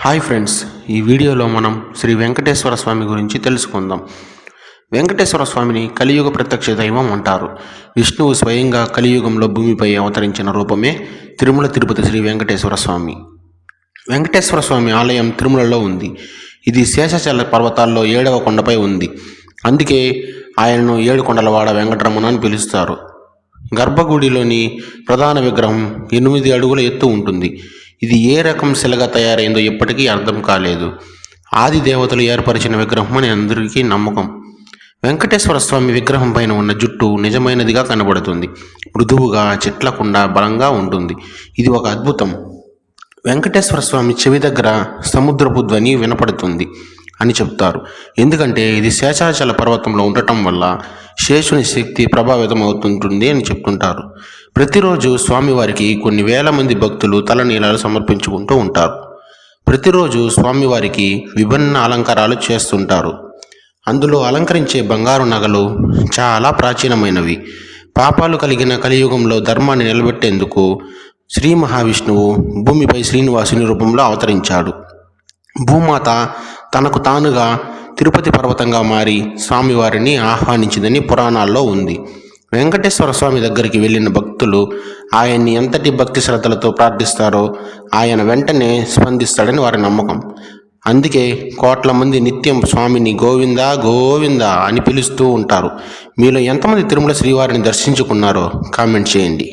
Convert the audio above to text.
Hi friends, ఈ వీడియోలో మనం శ్రీ వెంకటేశ్వర స్వామి గురించి తెలుసుకుందాం. వెంకటేశ్వర స్వామిని కలియుగ ప్రత్యక్ష దైవం అంటారు. విష్ణువు స్వయంగా కలియుగంలో భూమిపై అవతరించిన రూపమే తిరుమల తిరుపతి శ్రీ వెంకటేశ్వర స్వామి. వెంకటేశ్వర స్వామి ఆలయం తిరుమలలో ఉంది. ఇది శేషాచల పర్వతాల్లో 7వ కొండపై ఉంది. అందుకే ఆయనను 7 కొండలవాడ వెంకటరమణ అని పిలుస్తారు. గర్భగుడిలోని ప్రధాన విగ్రహం 8 అడుగుల ఎత్తు ఉంటుంది. ఇది ఏ రకం శిలగా తయారైందో ఇప్పటికీ అర్థం కాలేదు. ఆది దేవతలు ఏర్పరిచిన విగ్రహం అని అందరికీ నమ్మకం. వెంకటేశ్వర స్వామి విగ్రహం పైన ఉన్న జుట్టు నిజమైనదిగా కనబడుతుంది. మృదువుగా, చిట్లకుండా, బలంగా ఉంటుంది. ఇది ఒక అద్భుతం. వెంకటేశ్వర స్వామి చెవి దగ్గర సముద్రపు ధ్వని వినపడుతుంది అని చెప్తారు. ఎందుకంటే ఇది శేషాచల పర్వతంలో ఉండటం వల్ల శేషుని శక్తి ప్రభావితం అవుతుంటుంది అని చెప్తుంటారు. ప్రతిరోజు స్వామివారికి కొన్ని వేల మంది భక్తులు తలనీలాలు సమర్పించుకుంటూ ఉంటారు. ప్రతిరోజు స్వామివారికి విభిన్న అలంకారాలు చేస్తుంటారు. అందులో అలంకరించే బంగారు నగలు చాలా ప్రాచీనమైనవి. పాపాలు కలిగిన కలియుగంలో ధర్మాన్ని నిలబెట్టేందుకు శ్రీ మహావిష్ణువు భూమిపై శ్రీనివాసుని రూపంలో అవతరించాడు. భూమాత తనకు తానుగా తిరుపతి పర్వతంగా మారి స్వామివారిని ఆహ్వానించిందని పురాణాల్లో ఉంది. వెంకటేశ్వర స్వామి దగ్గరికి వెళ్ళిన భక్తులు ఆయన్ని ఎంతటి భక్తి శ్రద్ధలతో ప్రార్థిస్తారో ఆయన వెంటనే స్పందిస్తాడని వారి నమ్మకం. అందుకే కోట్ల మంది నిత్యం స్వామిని గోవిందా గోవిందా అని పిలుస్తూ ఉంటారు. మీలో ఎంతమంది తిరుమల శ్రీవారిని దర్శించుకున్నారో కామెంట్ చేయండి.